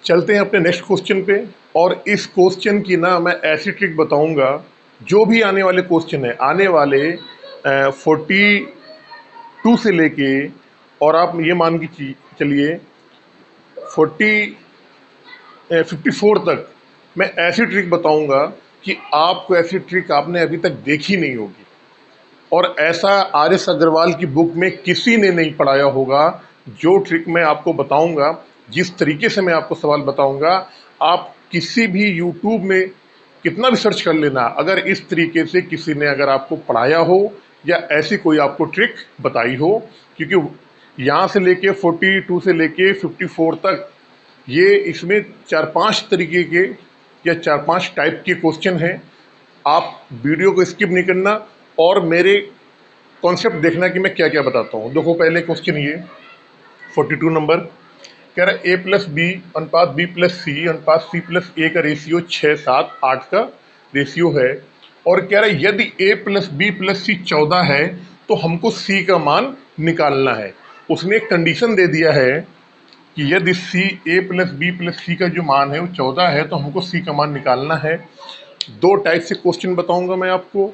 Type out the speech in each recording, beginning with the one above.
चलते हैं अपने नेक्स्ट क्वेश्चन पे। और इस क्वेश्चन की ना मैं ऐसी ट्रिक बताऊंगा, जो भी आने वाले क्वेश्चन है, आने वाले 42 से लेके, और आप ये मान के चलिए 54 तक मैं ऐसी ट्रिक बताऊंगा कि आपको ऐसी ट्रिक आपने अभी तक देखी नहीं होगी, और ऐसा आर एस अग्रवाल की बुक में किसी ने नहीं पढ़ाया होगा। जो ट्रिक मैं आपको बताऊंगा, जिस तरीके से मैं आपको सवाल बताऊंगा, आप किसी भी यूट्यूब में कितना भी सर्च कर लेना, अगर इस तरीके से किसी ने अगर आपको पढ़ाया हो या ऐसी कोई आपको ट्रिक बताई हो, क्योंकि यहाँ से लेके 42 से लेके 54 तक ये इसमें 4-5 तरीके के या 4-5 टाइप के क्वेश्चन हैं। आप वीडियो को स्किप नहीं करना और मेरे कॉन्सेप्ट देखना कि मैं क्या क्या बताता हूँ। देखो पहले क्वेश्चन ये 42 नंबर कह रहा है ए प्लस बी अनुपात बी प्लस सी अनुपात सी प्लस ए का रेशियो 6-7-8 का रेशियो है, और कह रहा है यदि ए प्लस बी प्लस सी 14 है तो हमको सी का मान निकालना है। उसने एक कंडीशन दे दिया है कि यदि सी ए प्लस बी प्लस सी का जो मान है वो 14 है तो हमको सी का मान निकालना है। दो टाइप से क्वेश्चन बताऊंगा मैं आपको।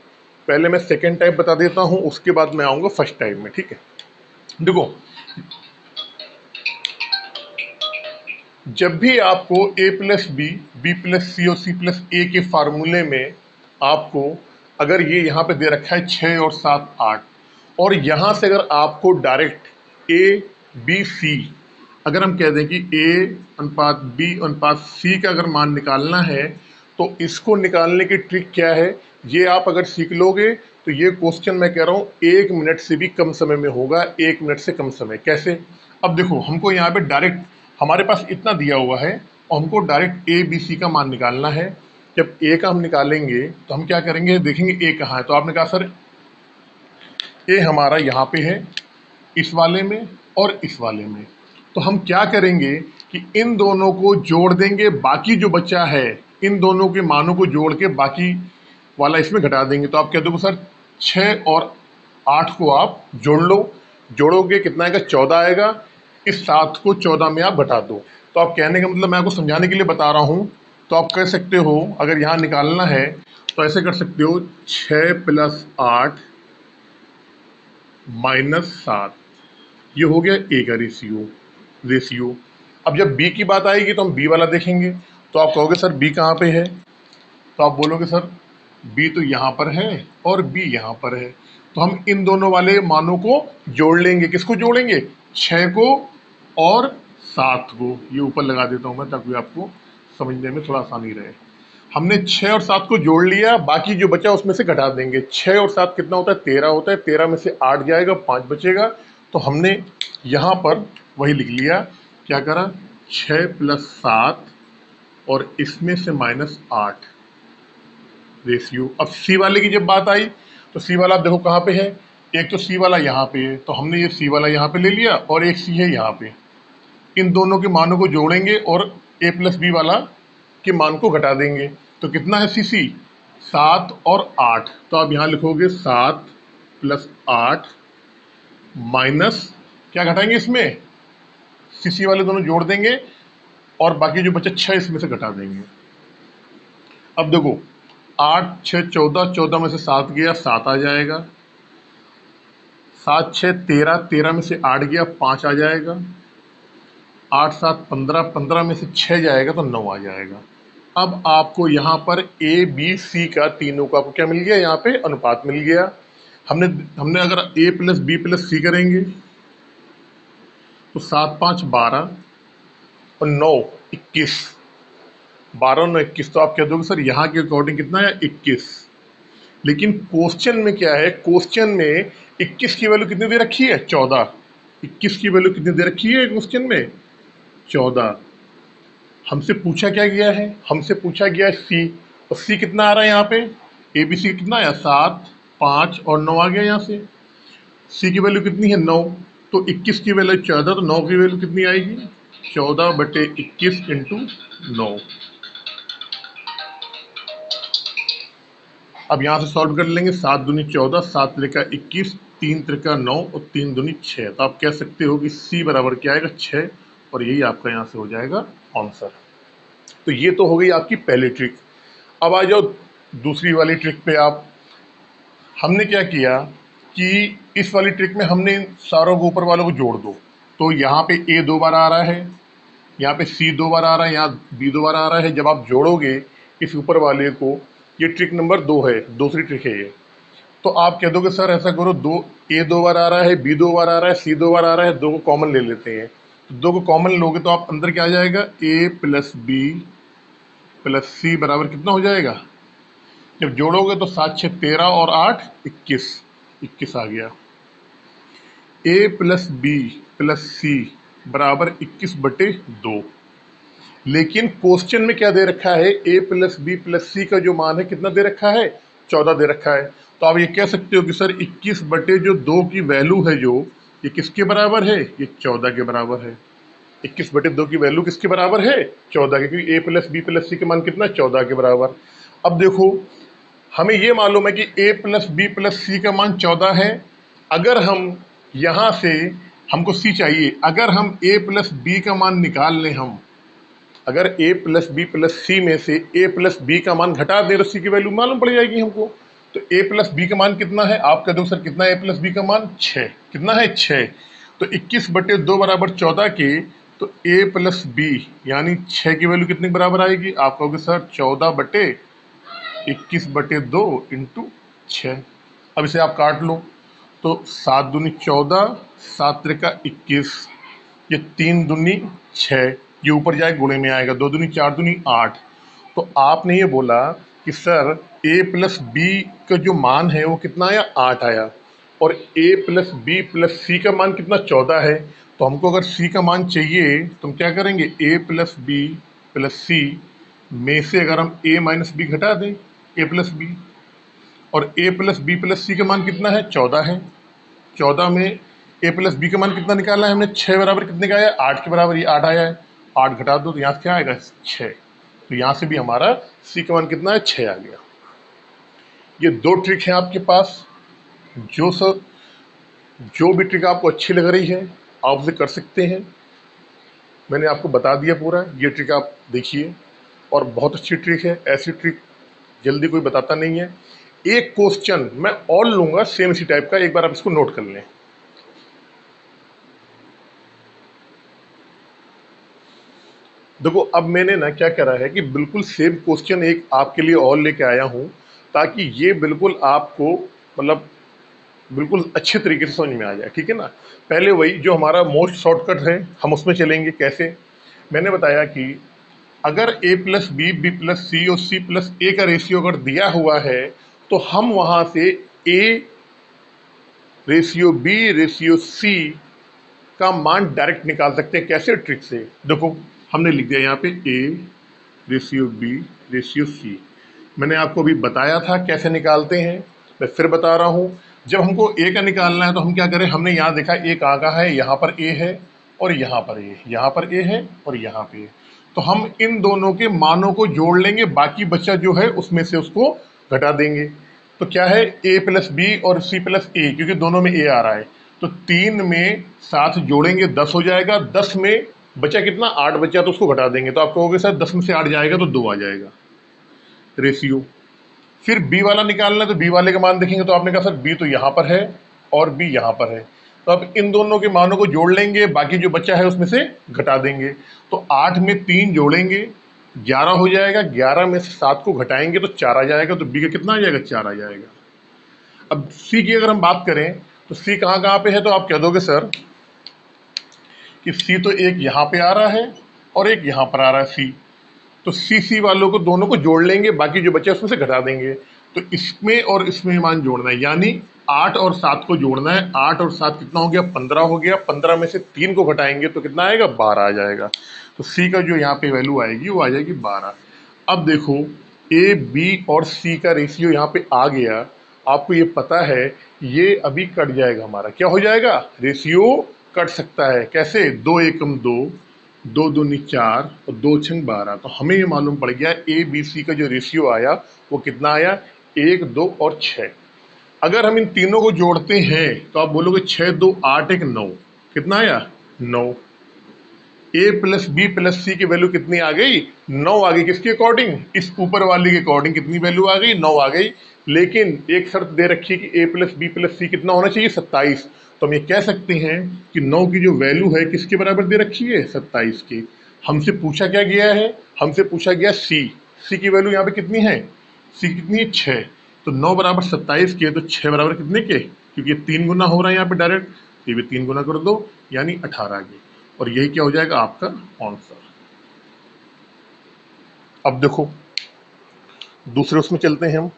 पहले मैं सेकेंड टाइप बता देता हूं, उसके बाद मैं आऊंगा फर्स्ट टाइप में, ठीक है। देखो, जब भी आपको ए प्लस बी प्लस सी और सी प्लस ए के फार्मूले में आपको अगर ये यहाँ पे दे रखा है 6 और 7 8, और यहाँ से अगर आपको डायरेक्ट ए बी सी अगर हम कह दें कि ए अनुपात बी अनुपात सी का अगर मान निकालना है, तो इसको निकालने की ट्रिक क्या है, ये आप अगर सीख लोगे तो ये क्वेश्चन मैं कह रहा हूँ 1 मिनट से भी कम समय में होगा। 1 मिनट से कम समय कैसे? अब देखो, हमको यहाँ पे डायरेक्ट हमारे पास इतना दिया हुआ है और हमको डायरेक्ट ए बी सी का मान निकालना है। जब ए का हम निकालेंगे तो हम क्या करेंगे, देखेंगे ए कहाँ है। तो आपने कहा सर ए हमारा यहाँ पे है, इस वाले में और इस वाले में। तो हम क्या करेंगे कि इन दोनों को जोड़ देंगे, बाकी जो बचा है इन दोनों के मानों को जोड़ के बाकी वाला इसमें घटा देंगे। तो आप कह दोगे सर 6 और 8 को आप जोड़ लो, जोड़ोगे कितना आएगा, 14 आएगा। इस 7 को 14 में आप घटा दो। तो आप कहने का मतलब मैं आपको समझाने के लिए बता रहा हूँ। तो आप कह सकते हो अगर यहाँ निकालना है तो ऐसे कर सकते हो 6 + 8 - 7, ये हो गया ए का रेशियो। अब जब बी की बात आएगी तो हम बी वाला देखेंगे। तो आप कहोगे सर बी कहाँ पे है, तो आप बोलोगे सर बी तो यहाँ पर है और बी यहाँ पर है। तो हम इन दोनों वाले मानों को जोड़ लेंगे। किसको जोड़ेंगे, 6 को और 7 को। ये ऊपर लगा देता हूँ मैं ताकि आपको समझने में थोड़ा आसानी रहे। हमने 6 और 7 को जोड़ लिया, बाकी जो बचा उसमें से घटा देंगे। 6 और 7 कितना होता है, 13 होता है। 13 में से 8 जाएगा, 5 बचेगा। तो हमने यहाँ पर वही लिख लिया, क्या करा, 6 + 7 और इसमें से -8 रेशियो। अब सी वाले की जब बात आई तो सी वाला आप देखो कहाँ पे है, एक तो सी वाला यहाँ पे है, तो हमने ये सी वाला यहाँ पे ले लिया और एक सी है यहाँ पे। इन दोनों के मानों को जोड़ेंगे और ए प्लस बी वाला के मान को घटा देंगे। तो कितना है सी 7 और 8। तो आप यहाँ लिखोगे 7 + 8 माइनस क्या घटाएंगे इसमें, सी वाले दोनों जोड़ देंगे और बाकी जो बचा 6 इसमें से घटा देंगे। अब देखो 8 6 14, 14 में से 7 गया, 7 आ जाएगा। 7 6 13, 13 में से 8 गया, 5 आ जाएगा। 8 7 15, 15 में से 6 जाएगा तो 9 आ जाएगा। अब आपको यहाँ पर ए बी सी का तीनों का आपको क्या मिल गया, यहाँ पे अनुपात मिल गया। हमने हमने अगर ए प्लस बी प्लस सी करेंगे तो 7 5 12 और 9 21, 12 और 9 21। तो आप कह दोगे सर यहाँ के अकॉर्डिंग कितना है, 21। लेकिन क्वेश्चन में क्या है, क्वेश्चन में 21 की वैल्यू कितनी दे रखी है, 14। 21 की वैल्यू कितनी दे रखी है क्वेश्चन में, 14। हमसे पूछा क्या गया है, हमसे पूछा गया है सी, और सी कितना आ रहा है यहाँ पे, ए बी सी कितना आया, 7 5 और 9 आ गया यहाँ से। सी की वैल्यू कितनी है, 9। तो 21 की वैल्यू 14, तो 9 की वैल्यू कितनी आएगी, 14/21 × 9। अब यहाँ से सॉल्व कर लेंगे, 7 दूनी 14, 7 त्रिका 21, 3 त्रिका 9 और 3 दूनी 6। तो आप कह सकते हो कि सी बराबर क्या आएगा, 6 और यही आपका यहाँ से हो जाएगा आंसर। तो ये तो हो गई आपकी पहली ट्रिक। अब आ जाओ दूसरी वाली ट्रिक पे। आप हमने क्या किया कि इस वाली ट्रिक में हमने इन सारों को ऊपर वालों को जोड़ दो। तो यहाँ पे ए 2 बार आ रहा है, यहाँ पे सी 2 बार आ रहा है, यहाँ बी 2 बार आ रहा है। जब आप जोड़ोगे इस ऊपर वाले को, ये ट्रिक नंबर 2 है, दूसरी ट्रिक है ये। तो आप कह दोगे सर ऐसा करो, ए 2 बार आ रहा है, बी 2 बार आ रहा है, सी 2 बार आ रहा है, 2 को कॉमन ले लेते हैं। तो 2 को कॉमन लोगे तो आप अंदर क्या आ जाएगा, ए प्लस बी प्लस सी बराबर कितना हो जाएगा। जब जोड़ोगे तो 7 6 13 और 8 21, 21 आ गया। ए प्लस बी प्लस सी बराबर 21/2। लेकिन क्वेश्चन में क्या दे रखा है, ए प्लस बी प्लस सी का जो मान है कितना दे रखा है, 14 दे रखा है। तो आप ये कह सकते हो कि सर 21/2 की वैल्यू है जो, ये किसके बराबर है, ये 14 के बराबर है। 21/2 की वैल्यू किसके बराबर है, 14 के, क्योंकि ए प्लस बी प्लस सी के मान कितना, 14 के बराबर। अब देखो हमें ये मालूम है कि a प्लस बी प्लस सी का मान 14 है। अगर हम यहाँ से, हमको c चाहिए, अगर हम a प्लस बी का मान निकाल लें, हम अगर a प्लस बी प्लस सी में से a प्लस बी का मान घटा दें तो c की वैल्यू मालूम पड़ जाएगी हमको। तो a प्लस बी का मान कितना है, आप कह दो सर कितना है a प्लस बी का मान, 6। कितना है, 6। तो 21/2 बराबर 14 के, तो a प्लस बी यानी 6 की वैल्यू कितने के बराबर आएगी, आप कहोगे सर 14/21/2 इंटू 6। अब इसे आप काट लो तो 7 दूनी 14, 7 त्रिका 21, ये 3 दूनी 6, ये ऊपर जाए गुणे में आएगा, 2 दूनी 4 दूनी 8। तो आपने ये बोला कि सर a प्लस बी का जो मान है वो कितना आया, 8 आया, और a प्लस बी प्लस सी का मान कितना, 14 है। तो हमको अगर c का मान चाहिए तो हम क्या करेंगे, a प्लस बी प्लस सी में से अगर हम a माइनस बी घटा दें, a प्लस बी, और a प्लस बी प्लस सी का मान कितना है, 14 है। 14 में a प्लस बी का मान कितना निकाला है हमने, 6 बराबर कितने का आया, 8 के बराबर, ये 8 आया है। 8 घटा दो तो यहाँ से क्या आएगा, 6। तो यहाँ से भी हमारा c का मान कितना है, 6 आ गया। ये 2 ट्रिक है आपके पास। जो भी ट्रिक आपको अच्छी लग रही है आप उसे कर सकते हैं। मैंने आपको बता दिया पूरा, ये ट्रिक आप देखिए और बहुत अच्छी ट्रिक है। ऐसी ट्रिक जल्दी कोई बताता नहीं है। एक क्वेश्चन मैं और लूंगा सेम इसी टाइप का, एक बार आप इसको नोट कर लें। देखो अब मैंने ना क्या करा है कि बिल्कुल सेम क्वेश्चन एक आपके लिए और लेके आया हूं, ताकि ये बिल्कुल आपको मतलब बिल्कुल अच्छे तरीके से समझ में आ जाए, ठीक है ना। पहले वही जो हमारा मोस्ट शॉर्टकट है हम उसमें चलेंगे। कैसे, मैंने बताया कि अगर a plus B B plus C और c प्लस ए का रेशियो अगर दिया हुआ है तो हम वहां से a ratio b ratio c का मान डायरेक्ट निकाल सकते हैं। कैसे, ट्रिक से। देखो हमने लिख दिया यहाँ पे a ratio b ratio c। मैंने आपको अभी बताया था कैसे निकालते हैं, मैं फिर बता रहा हूँ। जब हमको a का निकालना है तो हम क्या करें, हमने यहाँ देखा a कहाँ है, यहाँ पर a है और यहाँ पर a, यहाँ पर a है और यहाँ पे a। तो हम इन दोनों के मानों को जोड़ लेंगे, बाकी बचा जो है उसमें से उसको घटा देंगे। तो क्या है, a प्लस बी और c प्लस ए, क्योंकि दोनों में a आ रहा है। तो 3 में 7 जोड़ेंगे 10 हो जाएगा, 10 में बचा कितना, 8 बचा, तो उसको घटा देंगे। तो आप कहोगे सर 10 में से 8 जाएगा तो 2 आ जाएगा रेशियो। फिर b वाला निकालना है तो b वाले का मान देखेंगे तो आपने कहा सर b तो यहाँ पर है और b यहाँ पर है। तो अब इन दोनों के मानों को जोड़ लेंगे, बाकी जो बचा है उसमें से घटा देंगे। तो 8 में 3 जोड़ेंगे 11 हो जाएगा, 11 में से 7 को घटाएंगे तो 4 आ जाएगा। तो b का कितना आ जाएगा, 4 आ जाएगा। अब c की अगर हम बात करें तो c कहाँ कहाँ पे है, तो आप कह दोगे सर कि c तो एक यहाँ पे आ रहा है और एक यहाँ पर आ रहा है c। तो सी वालों को दोनों को जोड़ लेंगे, बाकी जो बचे उसमें से घटा देंगे। तो इसमें और इसमें मान जोड़ना है, यानी 8 और 7 को जोड़ना है। 8 और 7 कितना हो गया, 15 हो गया। 15 में से 3 को घटाएंगे तो कितना आएगा, 12 आ जाएगा। तो सी का जो यहाँ पे वैल्यू आएगी वो आ जाएगी 12। अब देखो ए बी और सी का रेशियो यहाँ पे आ गया। आपको ये पता है ये अभी कट जाएगा, हमारा क्या हो जाएगा, रेशियो कट सकता है। कैसे, 2 एकम 2, 2 दूनी 4 और 2 छंग 12। तो हमें ये मालूम पड़ गया ए बी सी का जो रेशियो आया वो कितना आया, 1 2 और 6। अगर हम इन तीनों को जोड़ते हैं तो आप बोलोगे 6 2 8 1 9, कितना आया, 9। ए प्लस बी प्लस सी की वैल्यू कितनी आ गई? 9 आ गई। किसके अकॉर्डिंग? इस ऊपर वाली के अकॉर्डिंग कितनी वैल्यू आ गई? 9 आ गई। लेकिन एक शर्त दे रखी है कि ए प्लस बी प्लस सी कितना होना चाहिए? 27। तो हम ये कह सकते हैं कि 9 की जो वैल्यू है किसके बराबर दे रखी है? 27 की। हमसे पूछा क्या गया है? हमसे पूछा गया सी। सी की वैल्यू यहाँ पे कितनी है? सी कितनी है? 6। तो 9 बराबर 27 के, तो 6 बराबर कितने के? क्योंकि ये 3 गुना हो रहा है यहाँ पे डायरेक्ट, तो ये भी 3 गुना कर दो, यानी 18 के। और यही क्या हो जाएगा आपका आंसर। अब देखो दूसरे उसमें चलते हैं हम।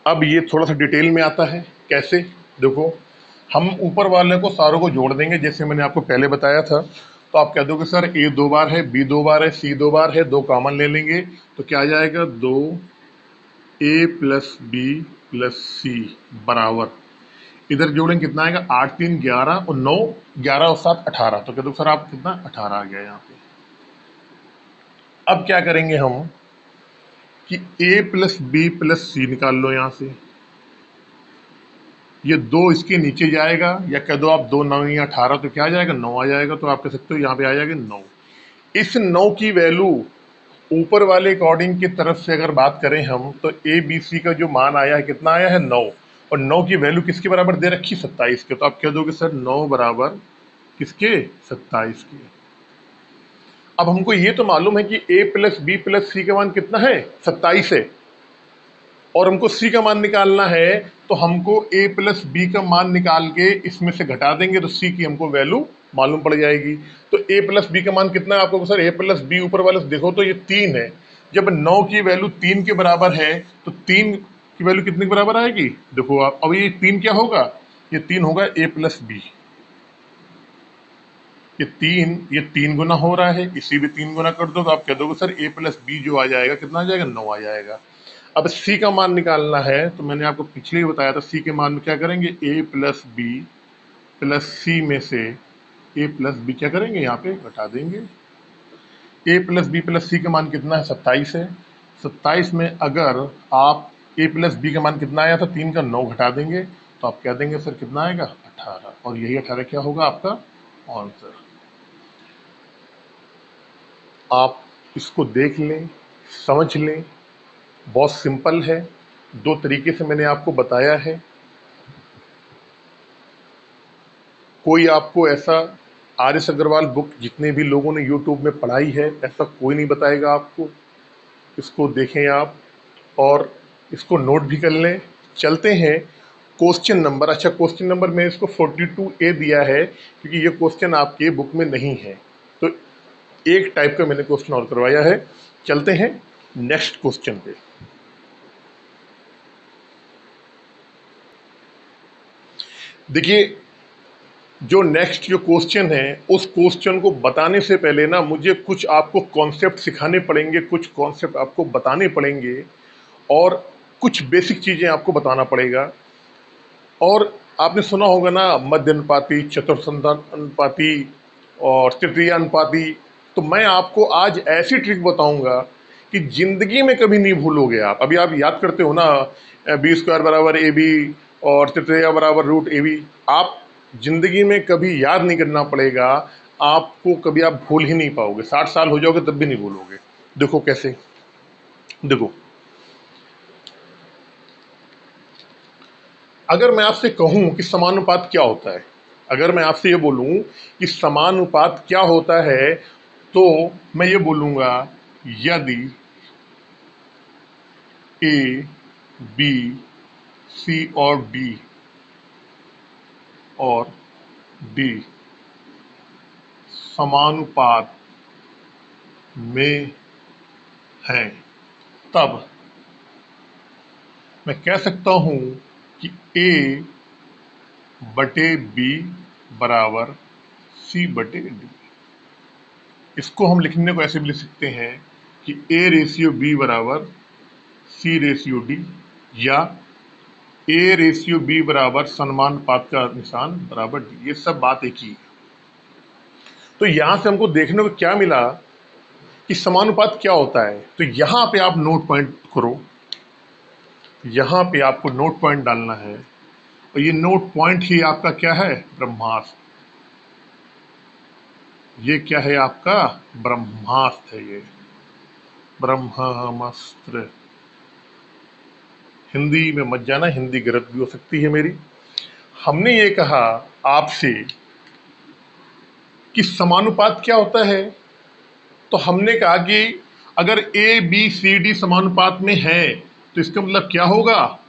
अब ये थोड़ा सा डिटेल में आता है। कैसे? देखो, हम ऊपर वाले को सारों को जोड़ देंगे जैसे मैंने आपको पहले बताया था। तो आप कह दोगे सर ए 2 बार है, बी 2 बार है, सी 2 बार है, 2 कॉमन ले लेंगे तो क्या आ जाएगा? 2 ए प्लस बी प्लस सी बराबर, इधर जोड़ेंगे कितना आएगा? 8 3 11 और 9, 11 और 7 18। तो कह दो सर आप कितना? 18 आ गया यहाँ पे। अब क्या करेंगे हम कि a प्लस बी प्लस सी निकाल लो यहाँ से। ये 2 इसके नीचे जाएगा, या कह दो आप 2 9 या 18, तो क्या आ जाएगा? 9 आ जाएगा। तो आप कह सकते हो यहाँ पे आ जाएगा 9। इस 9 की वैल्यू ऊपर वाले अकॉर्डिंग की तरफ से अगर बात करें हम, तो ए बी सी का जो मान आया है कितना आया है? 9। और 9 की वैल्यू किसके बराबर दे रखी? 27 के। तो आप कह दोगे सर 9 बराबर किसके? 27 के। अब हमको ये तो मालूम है कि a प्लस बी प्लस सी का मान कितना है? 27 है। और हमको c का मान निकालना है, तो हमको a प्लस बी का मान निकाल के इसमें से घटा देंगे तो c की हमको वैल्यू मालूम पड़ जाएगी। तो a प्लस बी का मान कितना है आपको? सर a प्लस बी ऊपर वाले से देखो तो ये 3 है। जब 9 की वैल्यू 3 के बराबर है तो 3 की वैल्यू कितने के बराबर आएगी? देखो आप, अब ये 3 क्या होगा? ये 3 होगा a प्लस बी। ये 3 गुना हो रहा है, इसी भी 3 गुना कर दो तो आप कह दोगे सर a प्लस बी जो आ जाएगा कितना आ जाएगा? 9 आ जाएगा। अब c का मान निकालना है, तो मैंने आपको पिछले ही बताया था c के मान में क्या करेंगे? a प्लस बी प्लस सी में से a प्लस बी क्या करेंगे? यहाँ पे घटा देंगे। a प्लस बी प्लस सी का मान कितना है? 27 है। 27 में अगर आप a प्लस बी का मान कितना आया था? 3 का 9 घटा देंगे तो आप क्या देंगे सर कितना आएगा? 18। और यही 18 क्या होगा आपका आंसर। आप इसको देख लें, समझ लें, बहुत सिंपल है। 2 तरीके से मैंने आपको बताया है। कोई आपको ऐसा आर.एस. अग्रवाल बुक जितने भी लोगों ने यूट्यूब में पढ़ाई है, ऐसा कोई नहीं बताएगा आपको। इसको देखें आप और इसको नोट भी कर लें। चलते हैं क्वेश्चन नंबर। अच्छा, क्वेश्चन नंबर में इसको 42A दिया है क्योंकि ये क्वेश्चन आपके बुक में नहीं है, तो एक टाइप का मैंने क्वेश्चन और करवाया है। चलते हैं नेक्स्ट क्वेश्चन पे। देखिए, जो नेक्स्ट जो क्वेश्चन है उस क्वेश्चन को बताने से पहले ना मुझे कुछ आपको कॉन्सेप्ट सिखाने पड़ेंगे, कुछ कॉन्सेप्ट आपको बताने पड़ेंगे और कुछ बेसिक चीज़ें आपको बताना पड़ेगा। और आपने सुना होगा ना मध्य अनुपाती, चतुर्थांश अनुपाती और तृतीय अनुपाती। तो मैं आपको आज ऐसी ट्रिक बताऊंगा कि जिंदगी में कभी नहीं भूलोगे आप। अभी आप याद करते हो ना बी स्क्वायर बराबर ए बी और तृतीय बराबर रूट ए बी। आप जिंदगी में कभी याद नहीं करना पड़ेगा, आपको कभी आप भूल ही नहीं पाओगे। 60 साल हो जाओगे तब भी नहीं भूलोगे। देखो कैसे। देखो, अगर मैं आपसे कहूं कि समानुपात क्या होता है, अगर मैं आपसे ये बोलूं कि समानुपात क्या होता है, तो मैं ये बोलूंगा यदि ए बी सी और डी और डी समानुपात में हैं, तब मैं कह सकता हूं कि ए बटे बी बराबर सी बटे डी। इसको हम लिखने को ऐसे भी लिख सकते हैं कि ए रेशियो बी बराबर सी रेशियो डी, या ए रेशियो बी बराबर समानुपात का निशान बराबर डी। ये सब बात एक ही है। तो यहां से हमको देखने को क्या मिला कि समानुपात क्या होता है। तो यहां पे आप नोट पॉइंट करो, यहां पे आपको नोट पॉइंट डालना है और ये नोट पॉइंट ही आपका क्या है? ब्रह्मास्त्र। ये क्या है आपका? ब्रह्मास्त्र है ये, ब्रह्मास्त्र। हिंदी में मत जाना, हिंदी गलत भी हो सकती है मेरी। हमने ये कहा आपसे कि समानुपात क्या होता है, तो हमने कहा कि अगर ए बी सी डी समानुपात में है तो इसका मतलब क्या होगा?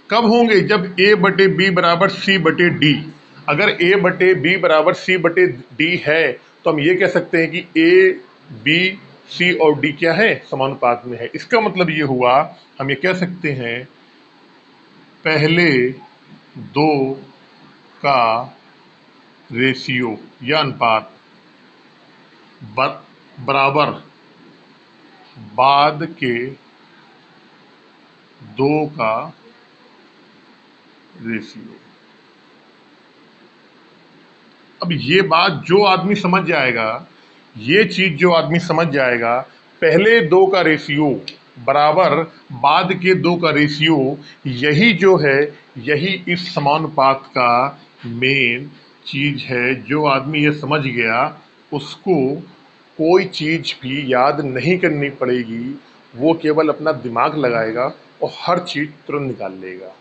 कब होंगे? जब ए बटे बी बराबर सी बटे डी। अगर ए बटे बी बराबर सी बटे डी है तो हम ये कह सकते हैं कि ए बी सी और डी क्या है? समानुपात में है। इसका मतलब ये हुआ, हम ये कह सकते हैं पहले दो का रेशियो या अनुपात बराबर बाद के दो का रेशियो। अब ये बात जो आदमी समझ जाएगा, ये चीज जो आदमी समझ जाएगा, पहले दो का रेशियो बराबर बाद के दो का रेशियो, यही जो है, यही इस समानुपात का मेन चीज है। जो आदमी ये समझ गया उसको कोई चीज भी याद नहीं करनी पड़ेगी, वो केवल अपना दिमाग लगाएगा और हर चीज तुरंत निकाल लेगा।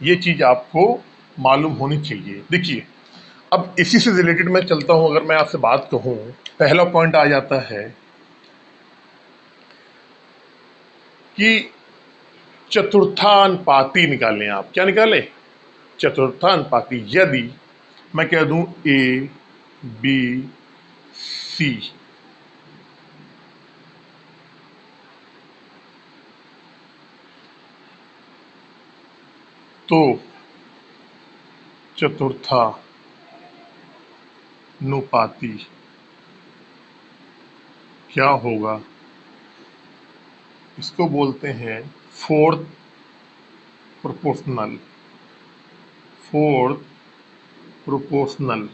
ये चीज आपको मालूम होनी चाहिए। देखिए, अब इसी से रिलेटेड मैं चलता हूं। अगर मैं आपसे बात कहूं, पहला पॉइंट आ जाता है कि चतुर्थानुपाती निकालें। आप क्या निकालें? चतुर्थानुपाती। यदि मैं कह दूं ए बी सी, तो चतुर्थानुपाती क्या होगा? इसको बोलते हैं फोर्थ प्रोपोर्शनल। Fourth proportional.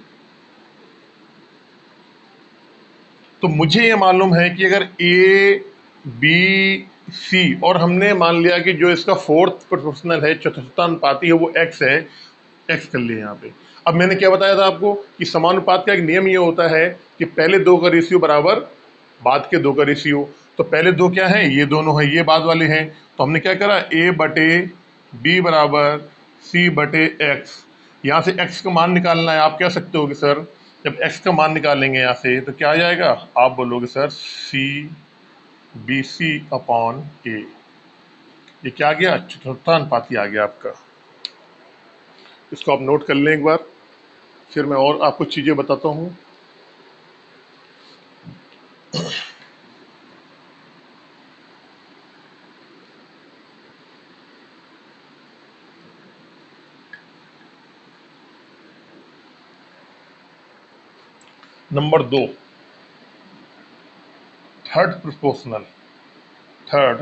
तो मुझे ये मालूम है कि अगर ए बी सी, और हमने मान लिया कि जो इसका फोर्थ प्रोपोर्शनल है, चतुर्थानुपाती है, वो एक्स है। एक्स कर लिए यहाँ पे। अब मैंने क्या बताया था आपको कि समानुपात का एक नियम ये होता है कि पहले दो का रेशियो बराबर बाद के दो का रेशियो। तो पहले दो क्या है? ये दोनों है, ये बाद वाले हैं। तो हमने क्या करा? ए बटे बी बराबर सी बटे एक्स। यहाँ से एक्स का मान निकालना है। आप कह सकते हो कि सर जब एक्स का मान निकालेंगे यहाँ से तो क्या आ जाएगा? आप बोलोगे sir C B C upon A. ये क्या आ गया? चतुर्थानुपाती आ गया आपका। इसको आप नोट कर लें एक बार, फिर मैं और आपको चीजें बताता हूँ। नंबर दो, थर्ड प्रोपोर्शनल। थर्ड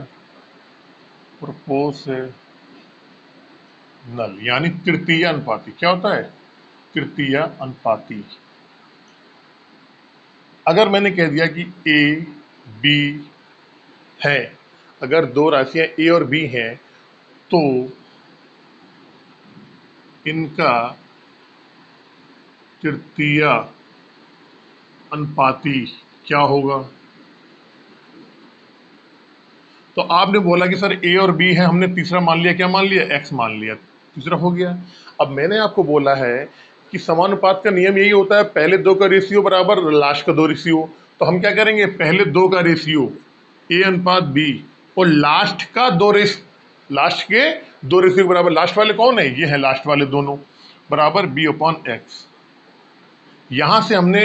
प्रोपोर्शनल यानी तृतीय अनुपाती। क्या होता है? तृतीय अनुपाती। अगर मैंने कह दिया कि ए बी है, अगर दो राशियां ए और बी हैं, तो इनका तृतीय अनुपाती क्या होगा? तो आपने बोला कि सर ए और बी है, हमने तीसरा मान लिया। क्या मान लिया? एक्स मान लिया। तीसरा हो गया। अब मैंने आपको बोला है कि समानुपात का नियम यही होता है, पहले दो का रेशियो बराबर लास्ट का दो रेशियो। तो हम क्या करेंगे? पहले दो का रेशियो ए अनुपात बी और लास्ट का दो लास्ट के दो रेशियो बराबर, लास्ट वाले कौन है? ये है लास्ट वाले दोनों, बराबर बी अपॉन एक्स। यहां से हमने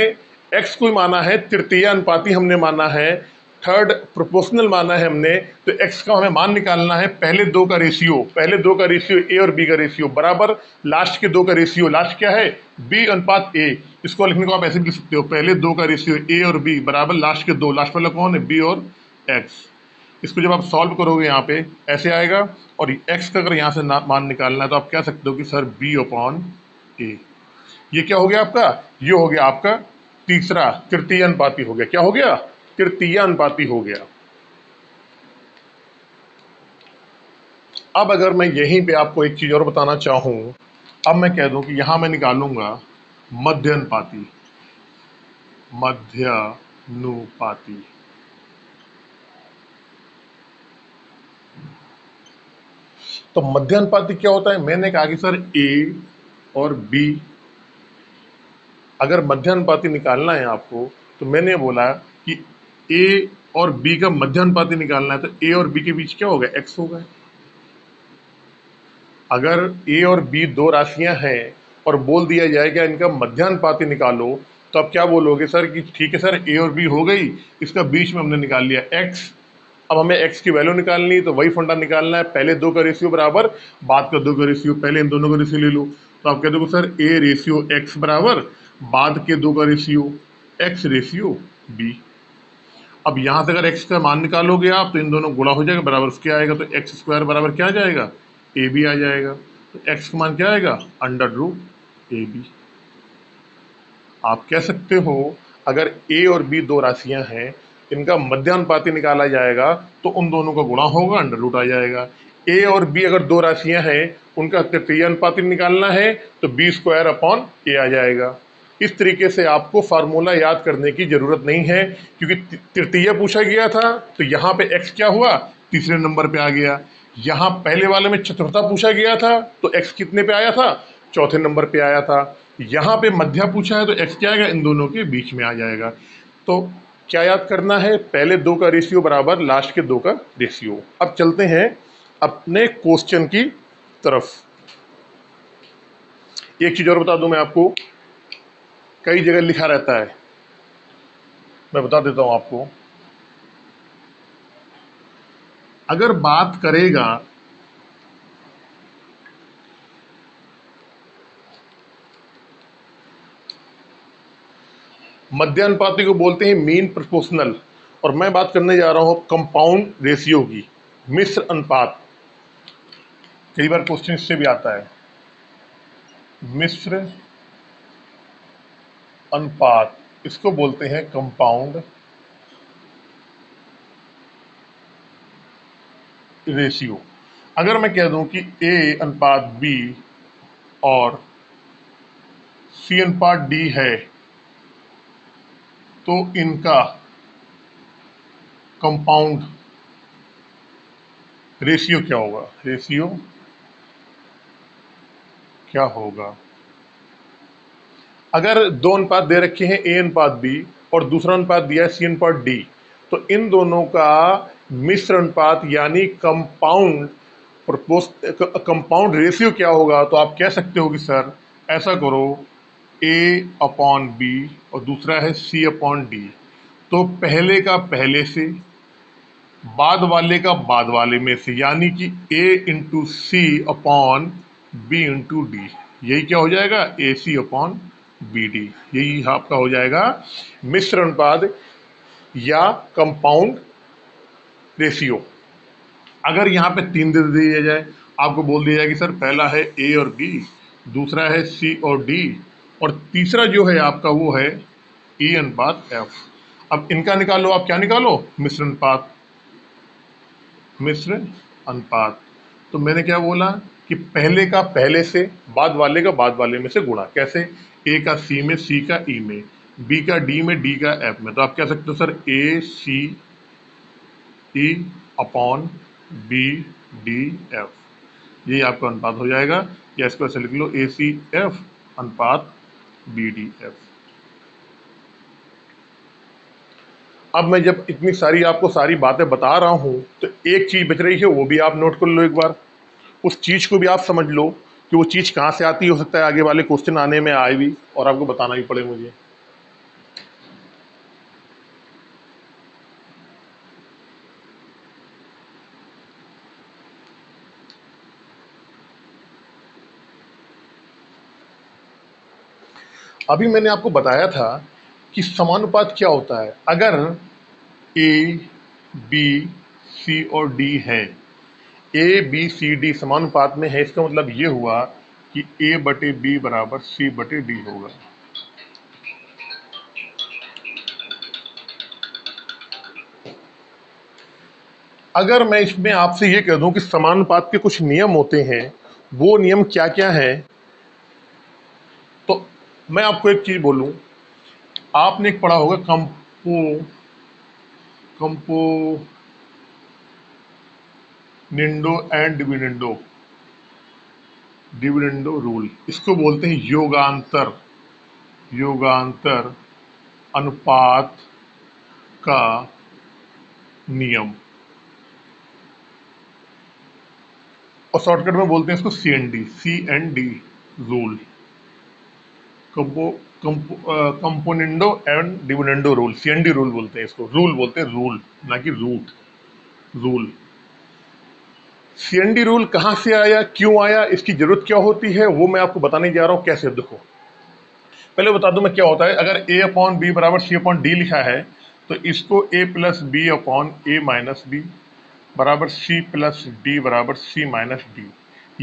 एक्स को माना है तृतीय अनुपाती, हमने माना है थर्ड प्रोपोर्शनल माना है हमने। तो एक्स का हमें मान निकालना है पहले दो का रेशियो। पहले दो का रेशियो ए और बी का रेशियो बराबर लास्ट के दो का रेशियो। लास्ट क्या है? बी अनुपात ए। इसको लिखने को आप ऐसे भी लिख सकते हो, पहले दो का रेशियो ए और बी बराबर लास्ट के दो। लास्ट वाला कौन है? बी और एक्स। इसको जब आप सॉल्व करोगे यहाँ पे ऐसे आएगा, और एक्स का अगर यहाँ से मान निकालना है तो आप कह सकते हो कि सर बी अपॉन ए। ये क्या हो गया आपका? ये हो गया आपका तीसरा तृतीय अनुपाती हो गया। क्या हो गया? तृतीय अनुपाती हो गया। अब अगर मैं यहीं पे आपको एक चीज और बताना चाहूं, अब मैं कह दूं कि यहां मैं निकालूंगा मध्यानुपाती, मध्यानुपाती। तो मध्यानुपाती क्या होता है? मैंने कहा कि सर ए और बी, अगर मध्यानुपाती निकालना है आपको, तो मैंने बोला कि ए और बी का मध्यानुपाती निकालना है, तो ए और बी के बीच क्या होगा? एक्स होगा। अगर ए और बी दो राशियां हैं और बोल दिया जाएगा इनका मध्यानुपाती निकालो, तो आप क्या बोलोगे सर कि ठीक है सर ए और बी हो गई, इसका बीच में हमने निकाल लिया एक्स। अब हमें एक्स की वैल्यू निकालनी है, तो वही फंडा निकालना है, पहले दो का रेशियो बराबर बाद का दो का रेशियो, पहले इन दोनों का रेशियो ले लो। तो आप कह दोगे सर ए रेशियो एक्स बराबर बाद के दो का रेशियो एक्स रेशियो बी। अब यहां से अगर एक्स का मान निकालोगे आप, तो इन दोनों गुणा हो जाएगा, बराबर क्या आएगा? तो एक्स स्क्वायर बराबर क्या आ जाएगा? ए बी आ जाएगा। तो एक्स का मान क्या आएगा? Under root A B. आप कह सकते हो अगर ए और बी दो राशियां हैं, इनका मध्यानुपाती निकाला जाएगा, तो उन दोनों का गुणा होगा, अंडर रूट आ जाएगा। ए और बी अगर दो राशियां हैं, उनका तृतीय अनुपाती निकालना है, तो बी स्क्वायर अपॉन ए आ जाएगा। इस तरीके से आपको फार्मूला याद करने की जरूरत नहीं है, क्योंकि तृतीय पूछा गया था, तो यहाँ पे एक्स क्या हुआ? तीसरे नंबर पे आ गया। यहाँ पहले वाले में चतुर्था पूछा गया था, तो एक्स कितने पे आया था? चौथे नंबर पे आया था। यहाँ पे मध्या पूछा है, तो एक्स क्या आएगा? इन दोनों के बीच में आ जाएगा। तो क्या याद करना है? पहले दो का रेशियो बराबर लास्ट के दो का रेशियो। अब चलते हैं अपने क्वेश्चन की तरफ। एक चीज और बता दूं मैं आपको, कई जगह लिखा रहता है, मैं बता देता हूं आपको। अगर बात करेगा मध्यानुपाती को बोलते हैं मीन प्रोपोर्शनल, और मैं बात करने जा रहा हूं कंपाउंड रेशियो की, मिश्र अनुपात। कई बार क्वेश्चन इससे भी आता है, मिश्र अनुपात, इसको बोलते हैं कंपाउंड रेशियो। अगर मैं कह दूं कि ए अनुपात बी और सी अनुपात डी है, तो इनका कंपाउंड रेशियो क्या होगा? रेशियो क्या होगा? अगर दो अनुपात दे रखे हैं, ए अनुपात बी, और दूसरा अनुपात दिया है सी अनुपात डी, तो इन दोनों का मिश्र अनुपात यानी कंपाउंड रेशियो क्या होगा? तो आप कह सकते हो कि सर ऐसा करो, ए अपॉन बी और दूसरा है सी अपॉन डी, तो पहले का पहले से, बाद वाले का बाद वाले में से, यानी कि ए इंटू सी अपॉन बी इंटू डी, यही क्या हो जाएगा? ए सी अपॉन बी डी। यही आपका हो जाएगा मिश्र अनुपात या कंपाउंड रेशियो। अगर यहाँ पे तीन दे दिया जाए, आपको बोल दिया जाए कि सर पहला है ए और बी, दूसरा है सी और डी, और तीसरा जो है आपका वो है ई अनुपात एफ। अब इनका निकालो, आप क्या निकालो? मिश्र अनुपात, मिश्र अनुपात। तो मैंने क्या बोला कि पहले का पहले से, बाद वाले का बाद वाले में से गुणा। कैसे? ए का सी में, सी का ई में, बी का डी में, डी का एफ में। तो आप कह सकते हो sir A C E upon B D F, यही आपका अनुपात हो जाएगा। या इसको ऐसे लिख लो, ए सी एफ अनुपात बी डी एफ। अब मैं जब इतनी सारी आपको सारी बातें बता रहा हूं, तो एक चीज बच रही है, वो भी आप नोट कर लो एक बार। उस चीज को भी आप समझ लो कि वो चीज कहां से आती, हो सकता है आगे वाले क्वेश्चन आने में आए भी और आपको बताना भी पड़े मुझे। अभी मैंने आपको बताया था कि समानुपात क्या होता है। अगर ए बी सी और डी है, ए बी सी डी समानुपात में है, इसका मतलब ये हुआ कि ए बटे बी बराबर सी बटे डी होगा। अगर मैं इसमें आपसे ये कह दूं कि समानुपात के कुछ नियम होते हैं, वो नियम क्या क्या है, तो मैं आपको एक चीज बोलूं, आपने एक पढ़ा होगा कंपोनेंडो एंड डिविडेंडो रूल। इसको बोलते हैं योगांतर अनुपात का नियम, और शॉर्टकट में बोलते हैं इसको C N D rule. Componendo and dividendo rule, CND rule बोलते हैं इसको, रूल बोलते हैं, रूल ना कि रूट, रूल। सीएनडी रूल कहां से आया, क्यों आया, इसकी जरूरत क्या होती है, वो मैं आपको बताने जा रहा हूं। कैसे, देखो पहले बता दूं मैं क्या होता है। अगर a अपॉन बी बराबर सी अपॉन डी लिखा है, तो इसको a plus B upon A minus B बराबर सी प्लस डी बराबर सी माइनस डी,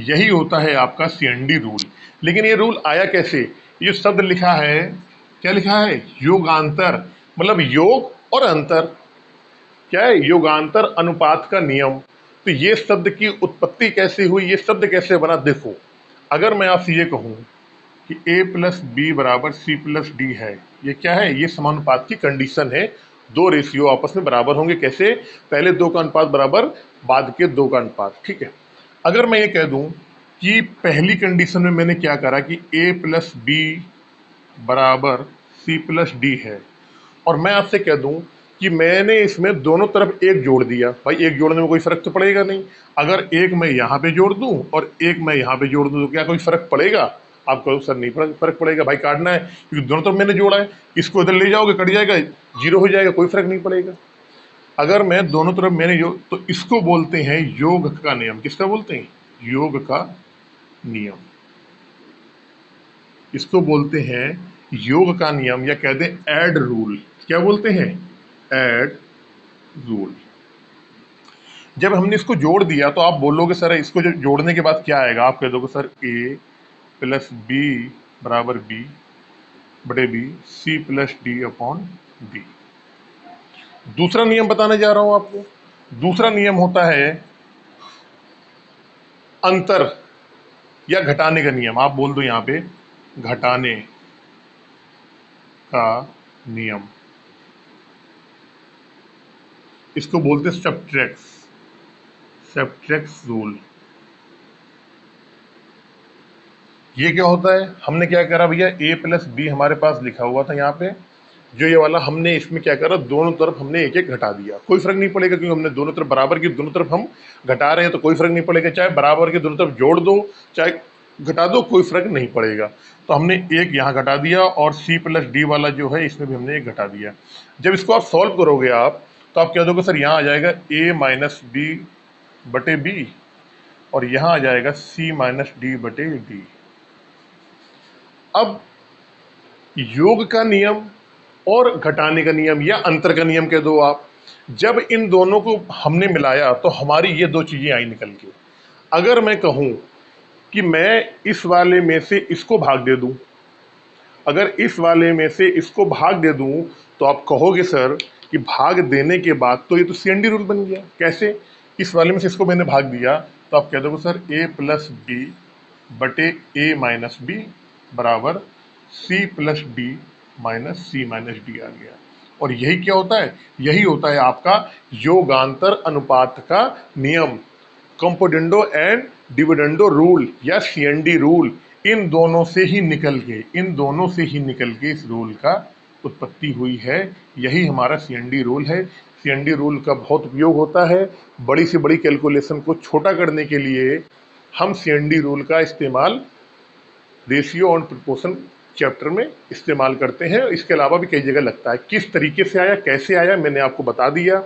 यही होता है आपका सीएनडी रूल। लेकिन ये रूल आया कैसे, ये शब्द लिखा है, क्या लिखा है, योगांतर, मतलब योग और अंतर, क्या है, योगांतर अनुपात का नियम। तो ये शब्द की उत्पत्ति कैसे हुई, ये शब्द कैसे बना, देखो अगर मैं आपसे ये कहूं कि a प्लस बी बराबर सी प्लस डी है, ये क्या है, ये समानुपात की कंडीशन है। दो रेशियो आपस में बराबर होंगे, कैसे, पहले दो का अनुपात बराबर, बाद के दो का अनुपात, ठीक है। अगर मैं ये कह दूं कि पहली कंडीशन में मैंने क्या करा कि a प्लस बी बराबर सी प्लस डी है, और मैं आपसे कह दूं कि मैंने इसमें दोनों तरफ एक जोड़ दिया, भाई एक जोड़ने में कोई फर्क तो पड़ेगा नहीं। अगर एक मैं यहाँ पे जोड़ दूं और एक मैं यहाँ पे जोड़ दूं, तो क्या कोई फर्क पड़ेगा, आप कहो सर नहीं फर्क पड़ेगा, भाई काटना है क्योंकि दोनों तरफ मैंने जोड़ा है, इसको इधर ले जाओगे कट जाएगा, जीरो हो जाएगा, कोई फर्क नहीं पड़ेगा। अगर मैं दोनों तरफ मैंने तो इसको बोलते हैं योग का नियम। किसका बोलते हैं, योग का नियम, इसको बोलते हैं योग का नियम, या कहते हैं एड रूल। क्या बोलते हैं, एड रूल। जब हमने इसको जोड़ दिया तो आप बोलोगे सर इसको जो जोड़ने के बाद क्या आएगा, आप कह दोगे सर a प्लस बी बराबर बी बटे B C plus D upon D. दूसरा नियम बताने जा रहा हूं आपको। दूसरा नियम होता है अंतर या घटाने का नियम। आप बोल दो यहां पे घटाने का नियम, इसको बोलते हैं सब्ट्रैक्स रूल। ये क्या होता है, हमने क्या करा भैया, a प्लस बी हमारे पास लिखा हुआ था यहाँ पे, जो ये वाला हमने इसमें क्या करा, दोनों तरफ हमने एक एक घटा दिया, कोई फर्क नहीं पड़ेगा क्योंकि हमने दोनों तरफ बराबर की, दोनों तरफ हम घटा रहे हैं तो कोई फर्क नहीं पड़ेगा, चाहे बराबर के दोनों तरफ जोड़ दो चाहे घटा दो, कोई फर्क नहीं पड़ेगा। तो हमने एक यहाँ घटा दिया और c प्लस डी वाला जो है इसमें भी हमने एक घटा दिया। जब इसको आप सॉल्व करोगे आप, तो आप क्या दोगे सर, यहाँ आ जाएगा a माइनस बी बटे बी, और यहाँ आ जाएगा c माइनस डी बटे डी। अब योग का नियम और घटाने का नियम या अंतर का नियम कह दो आप, जब इन दोनों को हमने मिलाया तो हमारी ये दो चीजें आई निकल के। अगर मैं कहूं कि मैं इस वाले में से इसको भाग दे दूं, अगर इस वाले में से इसको भाग दे दूं, तो आप कहोगे सर कि भाग देने के बाद तो ये तो सीएनडी रूल बन गया। कैसे, इस वाले में से इसको मैंने भाग दिया, तो आप कह दोगे सर a प्लस बी बटे a माइनस बी बराबर c प्लस डी माइनस सी माइनस डी आ गया। और यही क्या होता है, यही होता है आपका योगांतर अनुपात का नियम, कंपोनेंडो एंड डिविडेंडो रूल या सीएनडी रूल। इन दोनों से ही निकल के इस रूल का उत्पत्ति हुई है। यही हमारा सीएनडी रूल है। सीएनडी रूल का बहुत उपयोग होता है, बड़ी से बड़ी कैलकुलेशन को छोटा करने के लिए हम सीएनडी रूल का इस्तेमाल रेशियो और प्रोपोर्शन चैप्टर में इस्तेमाल करते हैं। इसके अलावा भी कई जगह लगता है। किस तरीके से आया, कैसे आया, मैंने आपको बता दिया।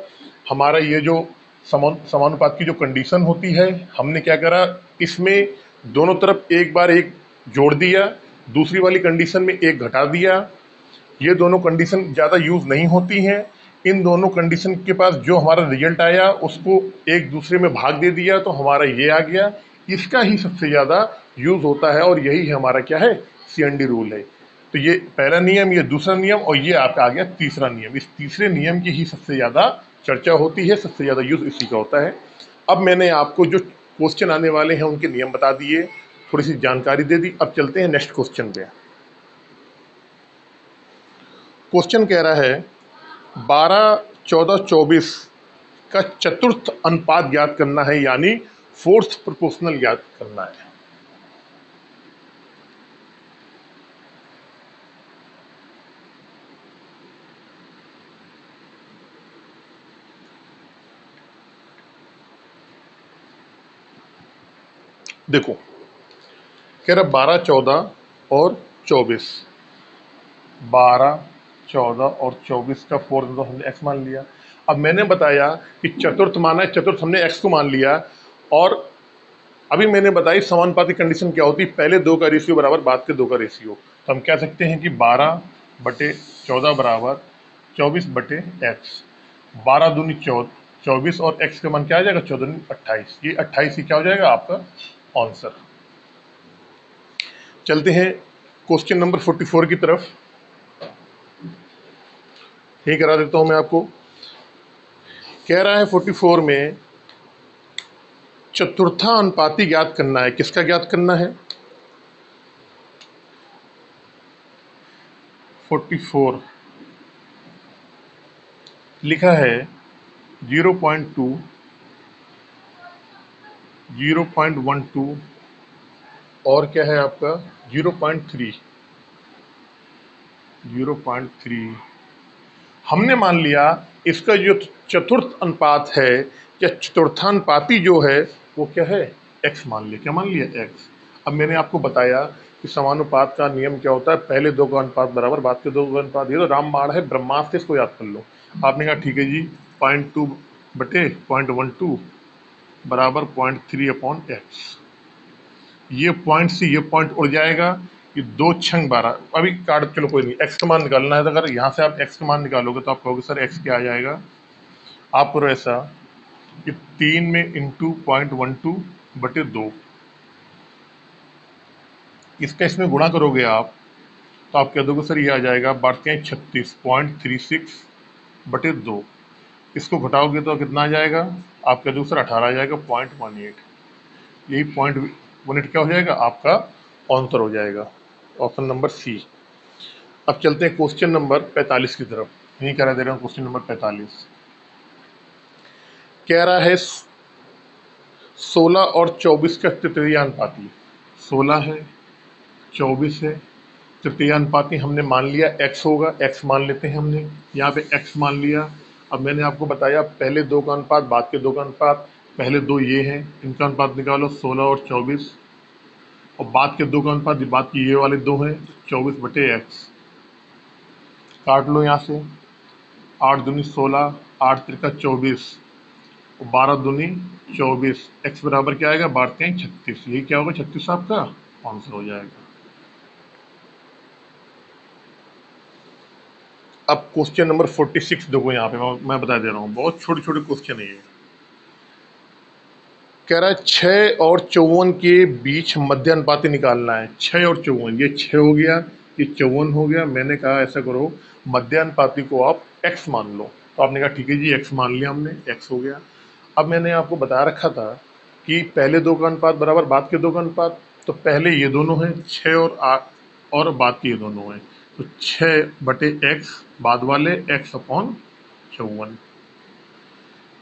हमारा ये जो समानुपात की जो कंडीशन होती है, हमने क्या करा, इसमें दोनों तरफ एक बार एक जोड़ दिया, दूसरी वाली कंडीशन में एक घटा दिया। ये दोनों कंडीशन ज़्यादा यूज़ नहीं होती हैं। इन दोनों कंडीशन के पास जो हमारा रिजल्ट आया उसको एक दूसरे में भाग दे दिया तो हमारा ये आ गया। इसका ही सबसे ज़्यादा यूज़ होता है और यही हमारा क्या है, सीएनडी रूल है। तो ये पहला नियम, ये दूसरा नियम, और ये आपका आ गया तीसरा नियम। इस तीसरे नियम की ही सबसे ज़्यादा चर्चा होती है, सबसे ज़्यादा यूज़ इसी का होता है। अब मैंने आपको जो क्वेश्चन आने वाले हैं उनके नियम बता दिए, थोड़ी सी जानकारी दे दी। अब चलते हैं नेक्स्ट क्वेश्चन पे। क्वेश्चन कह रहा है 12, 14, 24 का चतुर्थ अनुपात ज्ञात करना है, यानी फोर्थ प्रोपोर्शनल ज्ञात करना है। देखो, कह रहा 12, 14 और 24। 12, 14 और 24 का फोर्थ तो हमने x मान लिया। अब मैंने बताया कि चतुर्थ माना है, चतुर्थ हमने x को मान लिया। और अभी मैंने बताई समानुपाती कंडीशन क्या होती है, पहले दो का रेशियो बराबर बाद के दो का रेशियो। तो हम कह सकते हैं कि 12/14 बराबर 24/x। 12 दूनी 24 और x का मान क्या आ जाएगा, 14 दूनी 28। ये 28 ही क्या हो जाएगा आपका आंसर। चलते हैं क्वेश्चन नंबर 44 की तरफ। ये करा देता हूं मैं आपको। कह रहा है 44 में चतुर्था अनुपाती ज्ञात करना है। किसका ज्ञात करना है? 44 लिखा है 0.2, 0.12 और क्या है आपका 0.3। 0.3 हमने मान लिया इसका जो चतुर्थ अनुपात है या चतुर्थानुपाती जो है वो क्या है, x मान लिया। क्या मान लिया, x। अब मैंने आपको बताया कि समानुपात का नियम क्या होता है, पहले दो का अनुपात बराबर बाद के दो का अनुपात। ये तो रामबाण है, ब्रह्मास्त्र, इसको याद कर लो। आपने कहा ठीक है जी, 0.2/0.12 बराबर 0.3/x। ये पॉइंट से ये पॉइंट उड़ जाएगा, ये 2×6=12। अभी काट, चलो कोई नहीं, x का मान निकालना है। तो अगर यहाँ से आप x का मान निकालोगे तो आप कहोगे सर x क्या आ जाएगा। आप करो ऐसा कि 3 में इंटू 0.12/2, इसका इसमें गुणा करोगे आप तो आप कह दोगे सर ये आ जाएगा, बांटते हैं 36.36/2। इसको घटाओगे तो कितना आ जाएगा, आप कह दोगे सर 18 आ जाएगा, 0.18। यही 0.18 क्या हो जाएगा आपका आंसर हो जाएगा, ऑप्शन नंबर सी। अब चलते हैं क्वेश्चन नंबर 45 की तरफ। यही करा दे रहा हूँ, क्वेश्चन नंबर 45 कह रहा है 16 और 24 का तृतीयानुपाती। 16 है, 24 है, तृतीयानुपाती हमने मान लिया x होगा, x मान लेते हैं हमने, यहाँ पे x मान लिया। अब मैंने आपको बताया पहले दो का अनुपात बाद के दो का अनुपात, पहले दो ये हैं, इनका अनुपात निकालो 16 और 24, और बाद के दो का अनुपात बाद के ये वाले दो हैं, 24/x। काट लो यहाँ से, 8 दूनी 16, 8 त्रिका 24, 12 दूनी 24, x बराबर क्या आएगा, बांटते हैं 36। यही क्या होगा, 36 आपका आंसर हो जाएगा। अब क्वेश्चन नंबर 46 देखो, यहाँ पे मैं बता दे रहा हूँ, बहुत छोटे छोटे क्वेश्चन है ये। कह रहा है 6 और 54 के बीच मध्य अनुपाती निकालना है। 6 और 54, ये 6 हो गया, ये 54 हो गया। मैंने कहा ऐसा करो, मध्य अनुपाती को आप x मान लो। तो आपने कहा ठीक है जी, x मान लिया हमने, x हो गया। अब मैंने आपको बता रखा था कि पहले दो का अनुपात बराबर बाद के दो का अनुपात। तो पहले ये दोनों हैं 6 और 8, और बाद के ये दोनों हैं, तो 6/x, बाद वाले x/54।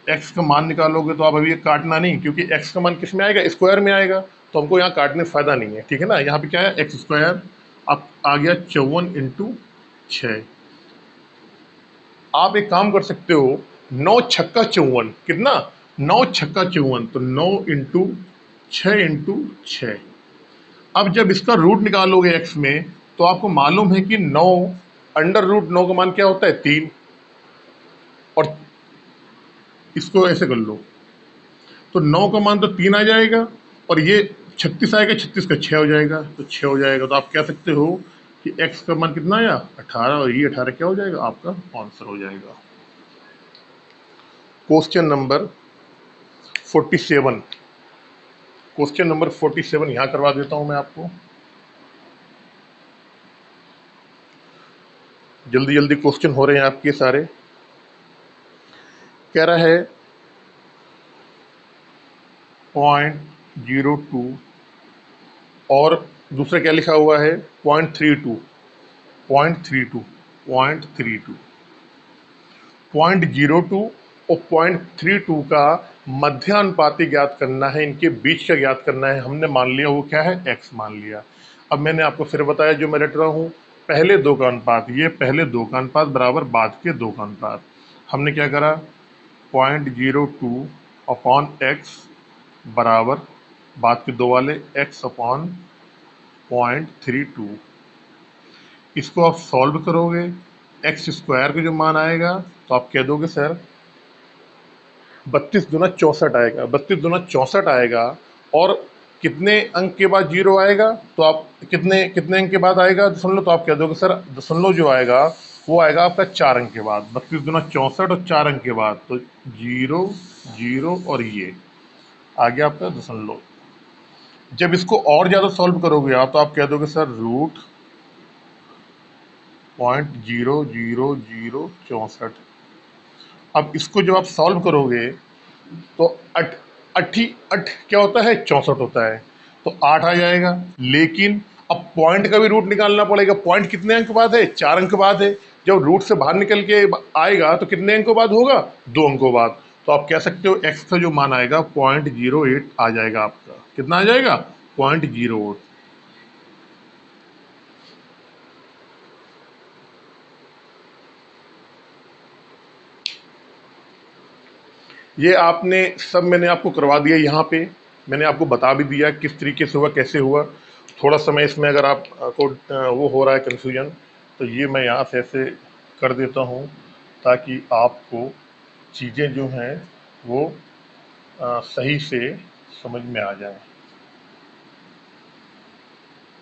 x का मान निकालोगे तो आप अभी ये काटना नहीं, क्योंकि x का मान किस में आएगा, स्क्वायर में आएगा, तो हमको यहाँ काटने से फायदा नहीं है, ठीक है ना। यहाँ पे क्या है, x²। अब आ गया 54×6। आप एक काम कर सकते हो, 9×6=54, कितना, 9×6=54, तो 9×6×6। अब जब इसका रूट निकालोगे x में, तो आपको मालूम है कि 9 √9 का मान क्या होता है, 3। और इसको ऐसे कर लो, तो 9 का मान तो 3 आ जाएगा, और ये 36 आएगा, 36 का 6 हो जाएगा, तो 6 हो जाएगा। तो आप कह सकते हो कि x का मान कितना आया, 18, और ये 18 क्या हो जाएगा, आपका आंसर हो जाएगा। क्वेश्चन नंबर 47, क्वेश्चन नंबर 47 यहाँ करवा देता हूँ मैं आपको। जल्दी जल्दी क्वेश्चन हो रहे हैं आपके सारे। कह रहा है 0.02 और दूसरा क्या लिखा हुआ है 0.32 0.32 0.32 0.02 और 0.32 का मध्यानुपाती ज्ञात करना है, इनके बीच का ज्ञात करना है। हमने मान लिया वो क्या है x मान लिया। अब मैंने आपको फिर बताया जो मैं रट रहा हूँ, पहले दो का अनुपात, ये पहले दो का अनुपात बराबर बाद के दो का अनुपात। हमने क्या करा 0.02 अपॉन x बराबर बाद के दो वाले x अपॉन 0.32। इसको आप सॉल्व करोगे, एक्स स्क्वायर का जो मान आएगा तो आप कह दोगे सर 32 दूना 64 आएगा, 32 दूना 64 आएगा। और कितने अंक के बाद जीरो आएगा, तो आप कितने कितने अंक के बाद आएगा दशमलव, तो आप कह दोगे सर दशमलव जो आएगा वो आएगा आपका 4 अंक के बाद। 32 दूना 64 और 4 अंक के बाद, तो 0 0 और ये आ गया आपका दशमलव। जब इसको और ज़्यादा सॉल्व करोगे आप, तो आप कह दोगे सर रूट 0.0064। अब इसको जब आप सॉल्व करोगे तो अठ क्या होता है 64 होता है, तो 8 आ जाएगा। लेकिन अब पॉइंट का भी रूट निकालना पड़ेगा। पॉइंट कितने अंक बाद है 4 अंक बाद है। जब रूट से बाहर निकल के आएगा तो कितने अंकों बाद होगा 2 अंकों बाद। तो आप कह सकते हो x का जो मान आएगा 0.08 आ जाएगा आपका। कितना आ जाएगा 0.08। ये आपने सब मैंने आपको करवा दिया। यहाँ पे मैंने आपको बता भी दिया किस तरीके से हुआ, कैसे हुआ। थोड़ा समय इसमें अगर आपको वो हो रहा है कन्फ्यूजन, तो ये मैं यहाँ से ऐसे कर देता हूँ ताकि आपको चीज़ें जो हैं वो सही से समझ में आ जाए।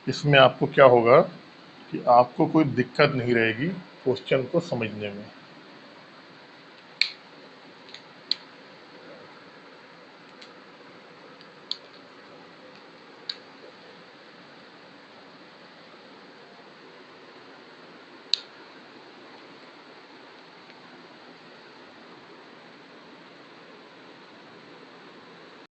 इसमें आपको क्या होगा कि आपको कोई दिक्कत नहीं रहेगी क्वेश्चन को समझने में।